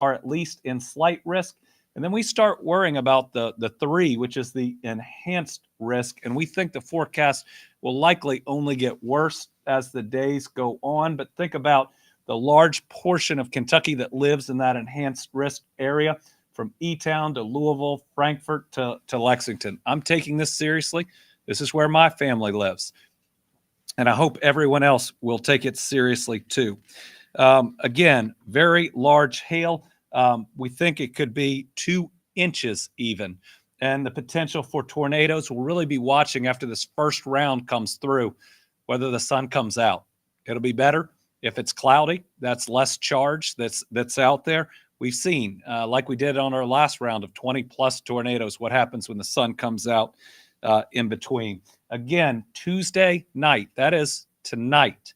are at least in slight risk. And then we start worrying about the 3, which is the enhanced risk. And we think the forecast will likely only get worse as the days go on. But think about the large portion of Kentucky that lives in that enhanced risk area, from E-Town to Louisville, Frankfort to Lexington. I'm taking this seriously. This is where my family lives. And I hope everyone else will take it seriously too. Again, very large hail. We think it could be 2 inches even. And the potential for tornadoes, will really be watching after this first round comes through, whether the sun comes out. It'll be better if it's cloudy. That's less charge that's out there. We've seen, like we did on our last round of 20-plus tornadoes, what happens when the sun comes out in between. Again, Tuesday night, that is tonight,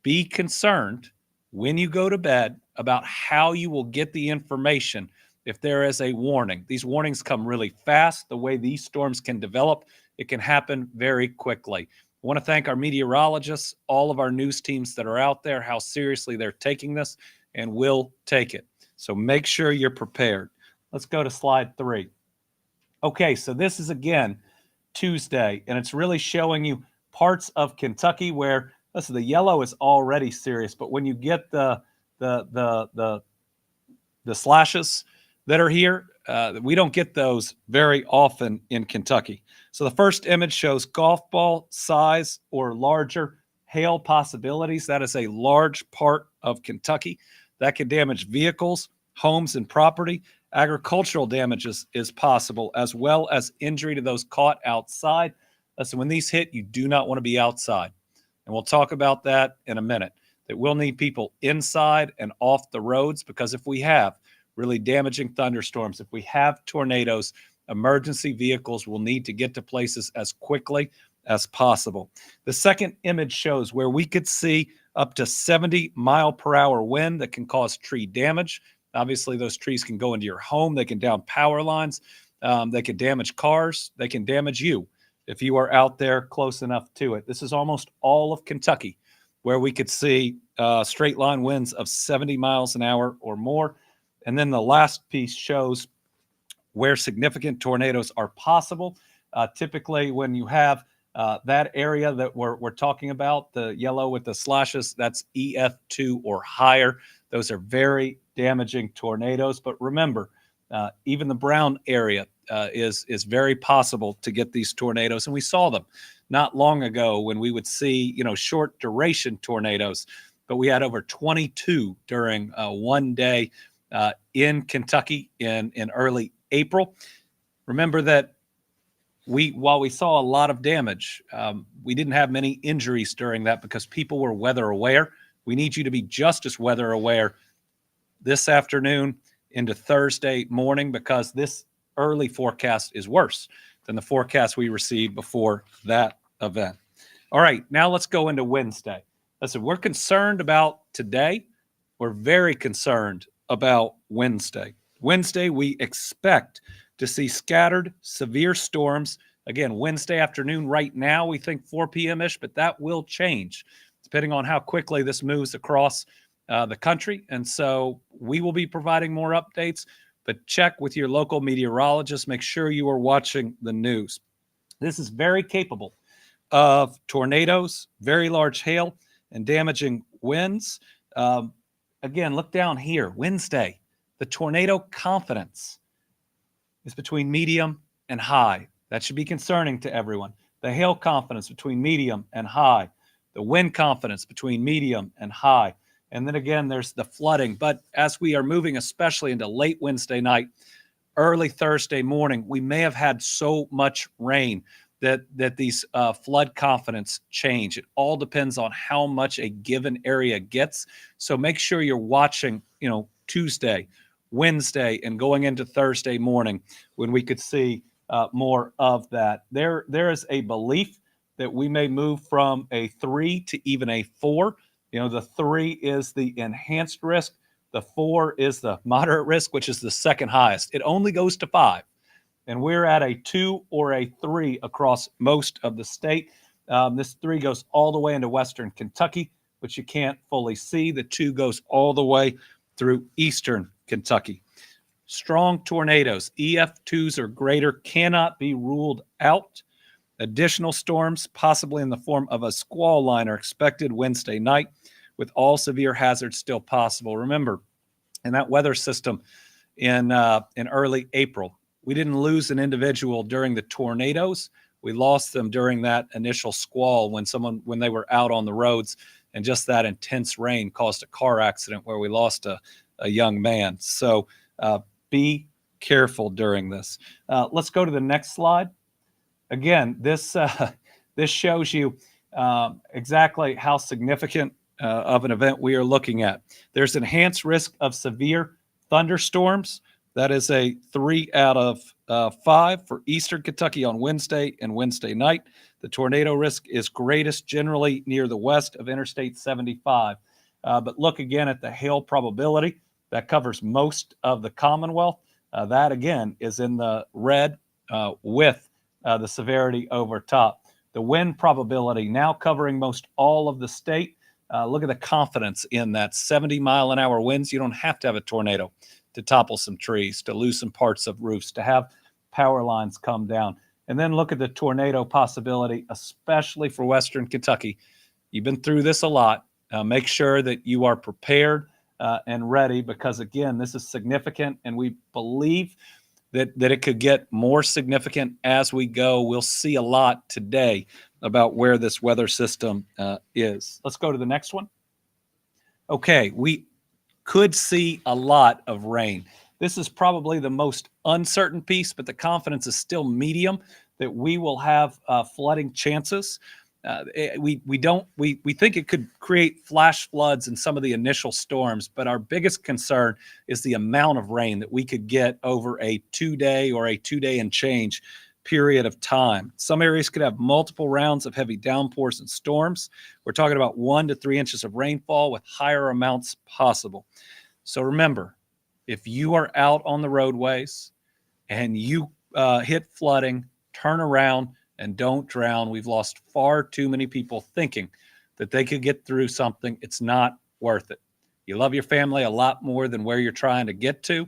be concerned when you go to bed about how you will get the information if there is a warning. These warnings come really fast. The way these storms can develop, it can happen very quickly. I want to thank our meteorologists, all of our news teams that are out there, how seriously they're taking this and will take it. So make sure you're prepared. Let's go to slide 3. Okay, so this is again Tuesday, and it's really showing you parts of Kentucky where, listen, the yellow is already serious, but when you get the slashes that are here, we don't get those very often in Kentucky. So the first image shows golf ball size or larger hail possibilities. That is a large part of Kentucky that can damage vehicles, homes, and property. Agricultural damages is possible, as well as injury to those caught outside. Listen, when these hit, you do not want to be outside. And we'll talk about that in a minute. That we'll need people inside and off the roads, because if we have really damaging thunderstorms, if we have tornadoes, emergency vehicles will need to get to places as quickly as possible. The second image shows where we could see up to 70-mile-per-hour wind that can cause tree damage. Obviously, those trees can go into your home. They can down power lines. They can damage cars. They can damage you if you are out there close enough to it. This is almost all of Kentucky where we could see straight line winds of 70 miles an hour or more. And then the last piece shows where significant tornadoes are possible. Typically, when you have that area that we're talking about, the yellow with the slashes, that's EF2 or higher. Those are very damaging tornadoes. But remember, even the brown area is very possible to get these tornadoes. And we saw them not long ago when we would see, short duration tornadoes. But we had over 22 during one day in Kentucky in early April. Remember that while we saw a lot of damage, we didn't have many injuries during that because people were weather aware. We need you to be just as weather aware this afternoon into Thursday morning, because this early forecast is worse than the forecast we received before that event. All right, now let's go into Wednesday. Listen, we're concerned about today. We're very concerned about Wednesday. Wednesday, we expect to see scattered severe storms. Again, Wednesday afternoon right now, we think 4 p.m.-ish, but that will change depending on how quickly this moves across the country. And so we will be providing more updates, but check with your local meteorologist. Make sure you are watching the news. This is very capable of tornadoes, very large hail, and damaging winds. Again, look down here. Wednesday, the tornado confidence is between medium and high. That should be concerning to everyone. The hail confidence between medium and high. The wind confidence between medium and high. And then again, there's the flooding. But as we are moving, especially into late Wednesday night, early Thursday morning, we may have had so much rain that these flood confidence change. It all depends on how much a given area gets. So make sure you're watching, Tuesday, Wednesday, and going into Thursday morning when we could see more of that. There is a belief that we may move from a 3 to even a 4. The 3 is the enhanced risk. The 4 is the moderate risk, which is the second highest. It only goes to 5. And we're at a 2 or a 3 across most of the state. This 3 goes all the way into western Kentucky, which you can't fully see. The 2 goes all the way through eastern Kentucky. Strong tornadoes, EF2s or greater, cannot be ruled out. Additional storms, possibly in the form of a squall line, are expected Wednesday night, with all severe hazards still possible. Remember, in that weather system in early April, we didn't lose an individual during the tornadoes. We lost them during that initial squall when they were out on the roads, and just that intense rain caused a car accident where we lost a young man. So be careful during this. Let's go to the next slide. Again, this shows you exactly how significant of an event we are looking at. There's enhanced risk of severe thunderstorms. That is a 3 out of 5 for Eastern Kentucky on Wednesday and Wednesday night. The tornado risk is greatest generally near the west of Interstate 75. But look again at the hail probability. That covers most of the Commonwealth. That, again, is in the red with the severity over top. The wind probability now covering most all of the state. Look at the confidence in that 70-mile-an-hour winds. You don't have to have a tornado to topple some trees, to lose some parts of roofs, to have power lines come down. And then look at the tornado possibility, especially for Western Kentucky. You've been through this a lot. Make sure that you are prepared and ready, because, again, this is significant, and we believe that it could get more significant as we go. We'll see a lot today about where this weather system is. Let's go to the next one. Okay, we could see a lot of rain. This is probably the most uncertain piece, but the confidence is still medium that we will have flooding chances. We think it could create flash floods in some of the initial storms, but our biggest concern is the amount of rain that we could get over a 2-day or a 2-day and change period of time. Some areas could have multiple rounds of heavy downpours and storms. We're talking about 1 to 3 inches of rainfall with higher amounts possible. So remember, if you are out on the roadways and you hit flooding, turn around and don't drown. We've lost far too many people thinking that they could get through something. It's not worth it. You love your family a lot more than where you're trying to get to.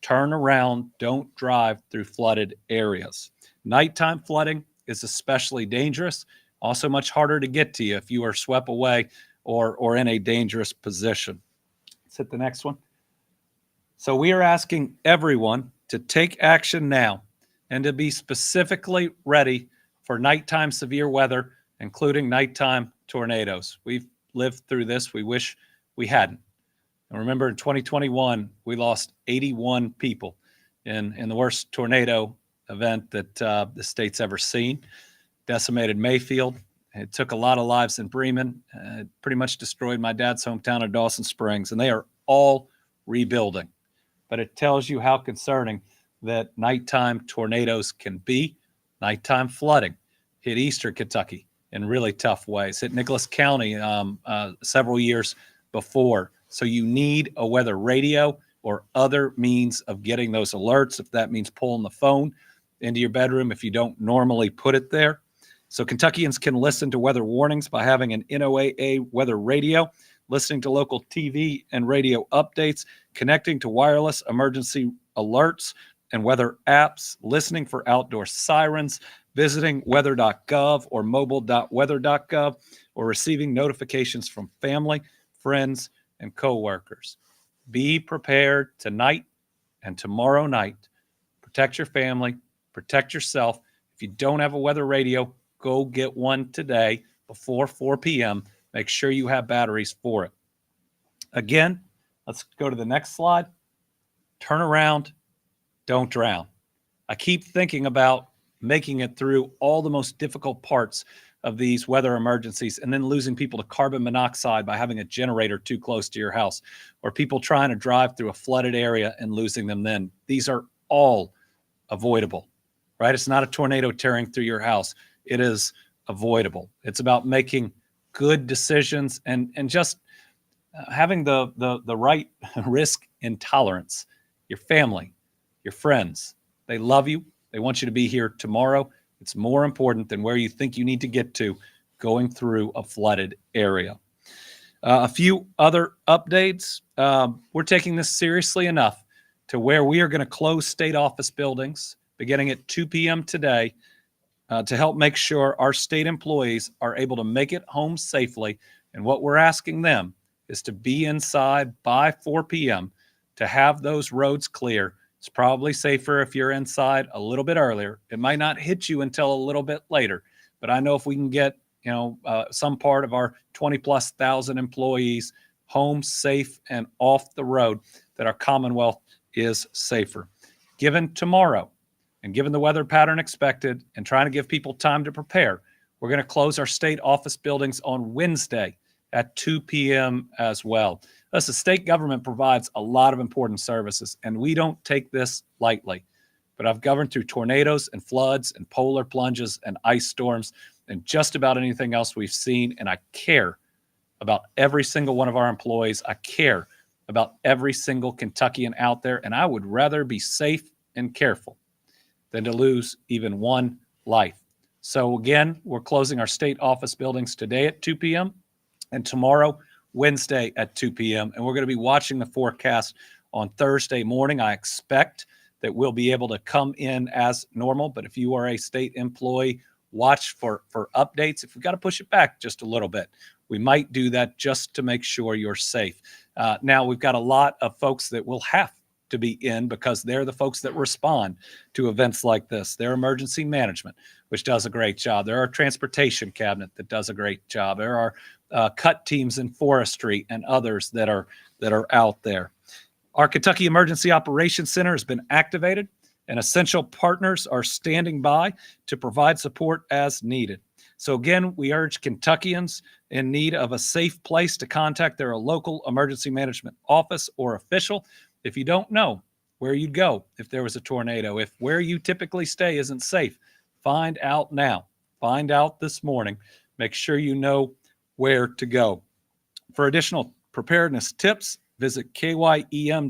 Turn around. Don't drive through flooded areas. Nighttime flooding is especially dangerous. Also much harder to get to you if you are swept away or in a dangerous position. Let's hit the next one. So we are asking everyone to take action now and to be specifically ready for nighttime severe weather, including nighttime tornadoes. We've lived through this. We wish we hadn't. And remember, in 2021, we lost 81 people in the worst tornado event that the state's ever seen. Decimated Mayfield. It took a lot of lives in Bremen. It pretty much destroyed my dad's hometown of Dawson Springs, and they are all rebuilding. But it tells you how concerning that nighttime tornadoes can be. Nighttime flooding hit Eastern Kentucky in really tough ways. Hit Nicholas County several years before. So you need a weather radio or other means of getting those alerts, if that means pulling the phone into your bedroom if you don't normally put it there. So Kentuckians can listen to weather warnings by having an NOAA weather radio, listening to local TV and radio updates, connecting to wireless emergency alerts and weather apps, listening for outdoor sirens, visiting weather.gov or mobile.weather.gov, or receiving notifications from family, friends, and coworkers. Be prepared tonight and tomorrow night. Protect your family, protect yourself. If you don't have a weather radio, go get one today before 4 p.m. Make sure you have batteries for it. Again, let's go to the next slide. Turn around, don't drown. I keep thinking about making it through all the most difficult parts of these weather emergencies and then losing people to carbon monoxide by having a generator too close to your house, or people trying to drive through a flooded area and losing them then. These are all avoidable, right? It's not a tornado tearing through your house. It is avoidable. It's about making good decisions and just having the right risk intolerance. Your family, your friends, they love you. They want you to be here tomorrow. It's more important than where you think you need to get to going through a flooded area. A few other updates. We're taking this seriously enough to where we are going to close state office buildings beginning at 2 p.m. today to help make sure our state employees are able to make it home safely. And what we're asking them is to be inside by 4 p.m. to have those roads clear. It's probably safer if you're inside a little bit earlier. It might not hit you until a little bit later, but I know if we can get some part of our 20,000+ employees home safe and off the road, that our Commonwealth is safer. Given tomorrow, and given the weather pattern expected and trying to give people time to prepare, we're going to close our state office buildings on Wednesday at 2 p.m. as well. Thus, the state government provides a lot of important services, and we don't take this lightly. But I've governed through tornadoes and floods and polar plunges and ice storms and just about anything else we've seen, and I care about every single one of our employees. I care about every single Kentuckian out there, and I would rather be safe and careful than to lose even one life. So again, we're closing our state office buildings today at 2 p.m. and tomorrow, Wednesday at 2 p.m. And we're going to be watching the forecast on Thursday morning. I expect that we'll be able to come in as normal, but if you are a state employee, watch for updates. If we've got to push it back just a little bit, we might do that just to make sure you're safe. Now, we've got a lot of folks that will have to be in because they're the folks that respond to events like this. They're emergency management, which does a great job. There are transportation cabinet that does a great job. There are cut teams in forestry and others that are out there. Our Kentucky Emergency Operations Center has been activated, and essential partners are standing by to provide support as needed. So again, we urge Kentuckians in need of a safe place to contact their local emergency management office or official. If you don't know where you'd go if there was a tornado, if where you typically stay isn't safe, find out now. Find out this morning. Make sure you know where to go. For additional preparedness tips, visit kyem.ky.gov.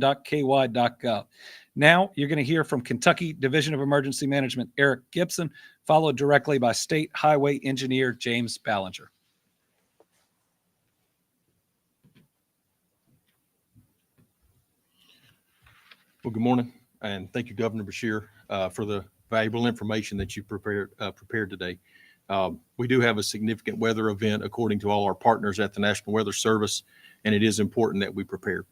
Now you're going to hear from Kentucky Division of Emergency Management Eric Gibson, followed directly by State Highway Engineer James Ballinger. Well, good morning, and thank you, Governor Beshear, for the valuable information that you prepared today. We do have a significant weather event according to all our partners at the National Weather Service, and it is important that we prepare.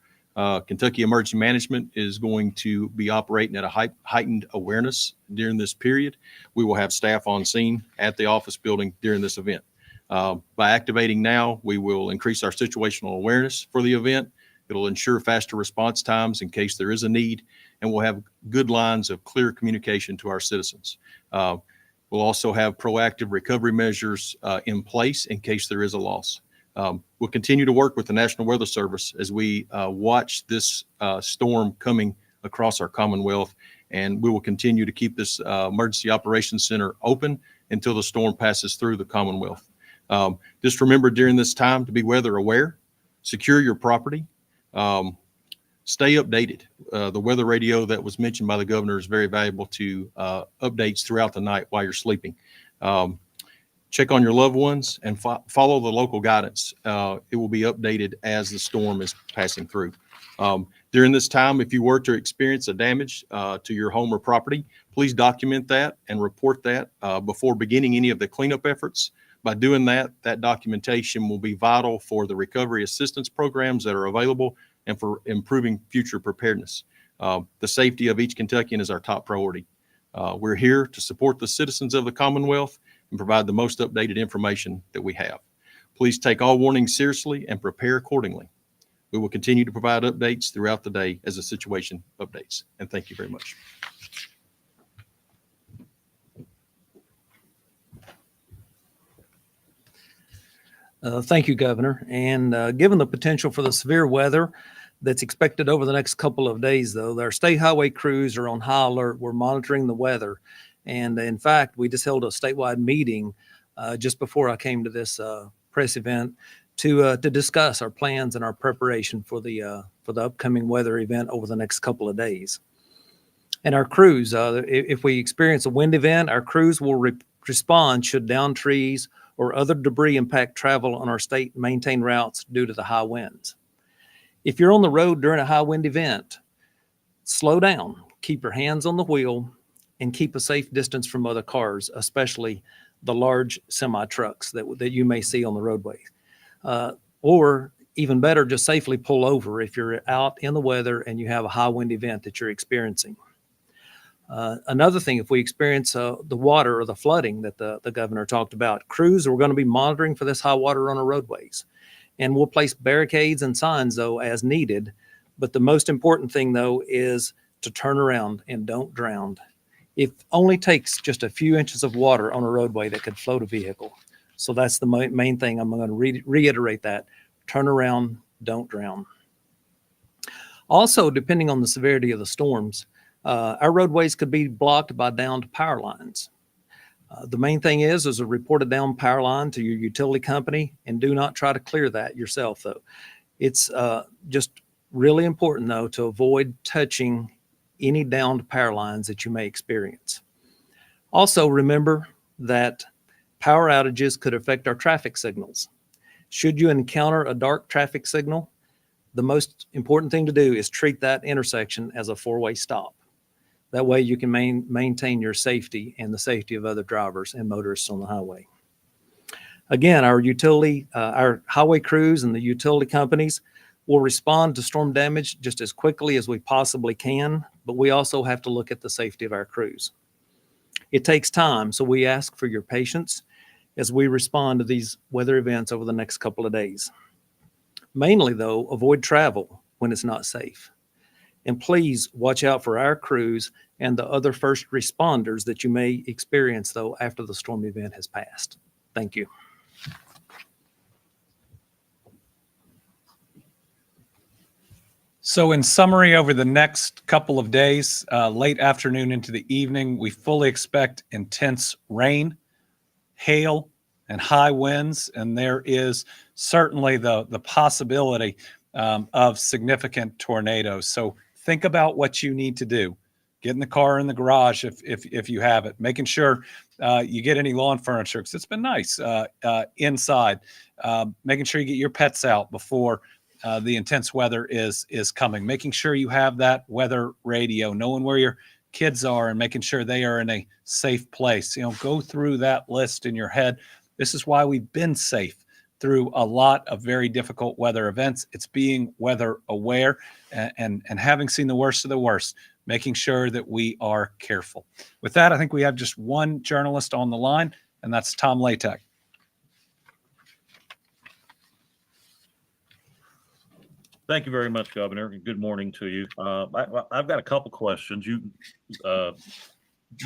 Kentucky Emergency Management is going to be operating at a heightened awareness during this period. We will have staff on scene at the office building during this event. By activating now, we will increase our situational awareness for the event. It'll ensure faster response times in case there is a need, and we'll have good lines of clear communication to our citizens. We'll also have proactive recovery measures in place in case there is a loss. We'll continue to work with the National Weather Service as we watch this storm coming across our Commonwealth, and we will continue to keep this Emergency Operations Center open until the storm passes through the Commonwealth. Just remember during this time to be weather aware, secure your property, stay updated. The weather radio that was mentioned by the governor is very valuable to updates throughout the night while you're sleeping. Check on your loved ones and follow the local guidance. It will be updated as the storm is passing through. During this time, if you were to experience a damage to your home or property, please document that and report that before beginning any of the cleanup efforts. By doing that, that documentation will be vital for the recovery assistance programs that are available and for improving future preparedness. The safety of each Kentuckian is our top priority. We're here to support the citizens of the Commonwealth and provide the most updated information that we have. Please take all warnings seriously and prepare accordingly. We will continue to provide updates throughout the day as the situation updates. And thank you very much. Thank you, Governor. And given the potential for the severe weather that's expected over the next couple of days, though, our state highway crews are on high alert. We're monitoring the weather. And in fact, we just held a statewide meeting just before I came to this press event to discuss our plans and our preparation for the upcoming weather event over the next couple of days. And our crews, if we experience a wind event, our crews will respond should downed trees or other debris impact travel on our state maintained routes due to the high winds. If you're on the road during a high wind event, slow down, keep your hands on the wheel, and keep a safe distance from other cars, especially the large semi-trucks that you may see on the roadway. Or even better, just safely pull over if you're out in the weather and you have a high wind event that you're experiencing. Another thing, if we experience the water or the flooding that the governor talked about, crews are going to be monitoring for this high water on our roadways. And we'll place barricades and signs, though, as needed. But the most important thing, though, is to turn around and don't drown. It only takes just a few inches of water on a roadway that could float a vehicle. So that's the main thing. I'm going to reiterate that. Turn around, don't drown. Also, depending on the severity of the storms, our roadways could be blocked by downed power lines. The main thing is a report a down power line to your utility company, and do not try to clear that yourself, though. It's just really important, though, to avoid touching any downed power lines that you may experience. Also, remember that power outages could affect our traffic signals. Should you encounter a dark traffic signal, the most important thing to do is treat that intersection as a four-way stop. That way you can maintain your safety and the safety of other drivers and motorists on the highway. Again, our highway crews and the utility companies will respond to storm damage just as quickly as we possibly can, but we also have to look at the safety of our crews. It takes time, so we ask for your patience as we respond to these weather events over the next couple of days. Mainly, though, avoid travel when it's not safe. And please watch out for our crews and the other first responders that you may experience, though, after the storm event has passed. Thank you. So in summary, over the next couple of days, late afternoon into the evening, we fully expect intense rain, hail, and high winds, and there is certainly the possibility of significant tornadoes. So think about what you need to do. Get in the car or in the garage if you have it. Making sure you get any lawn furniture, because it's been nice inside. Making sure you get your pets out before the intense weather is coming. Making sure you have that weather radio, knowing where your kids are and making sure they are in a safe place. Go through that list in your head. This is why we've been safe through a lot of very difficult weather events. It's being weather aware and having seen the worst of the worst, making sure that we are careful. With that, I think we have just one journalist on the line, and that's Tom Latek. Thank you very much, Governor, and good morning to you. I've got a couple questions. Do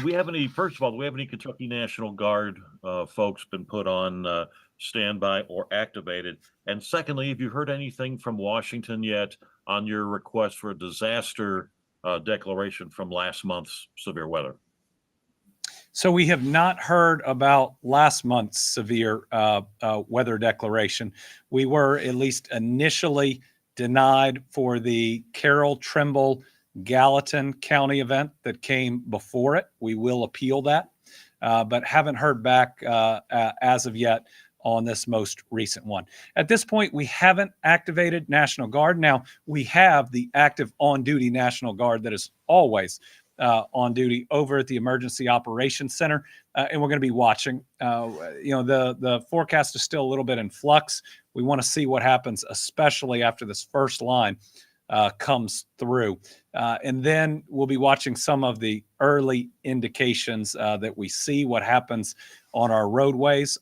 we have any Kentucky National Guard folks been put on standby or activated? And secondly, have you heard anything from Washington yet on your request for a disaster declaration from last month's severe weather? So we have not heard about last month's severe weather declaration. We were at least initially denied for the Carroll, Trimble, Gallatin County event that came before it. We will appeal that, but haven't heard back as of yet on this most recent one. At this point, we haven't activated National Guard. Now, we have the active on-duty National Guard that is always on duty over at the Emergency Operations Center, and we're going to be watching. The forecast is still a little bit in flux. We want to see what happens, especially after this first line comes through. And then we'll be watching some of the early indications that we see what happens on our roadways.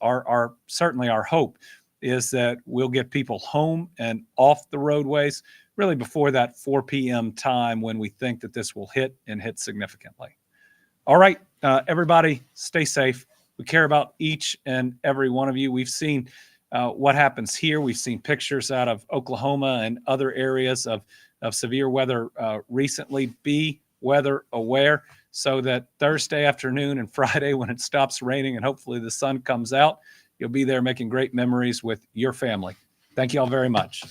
Certainly our hope is that we'll get people home and off the roadways really before that 4 p.m. time when we think that this will hit significantly. All right, everybody, stay safe. We care about each and every one of you. We've seen what happens here. We've seen pictures out of Oklahoma and other areas of severe weather recently. Be weather aware so that Thursday afternoon and Friday, when it stops raining and hopefully the sun comes out, you'll be there making great memories with your family. Thank you all very much.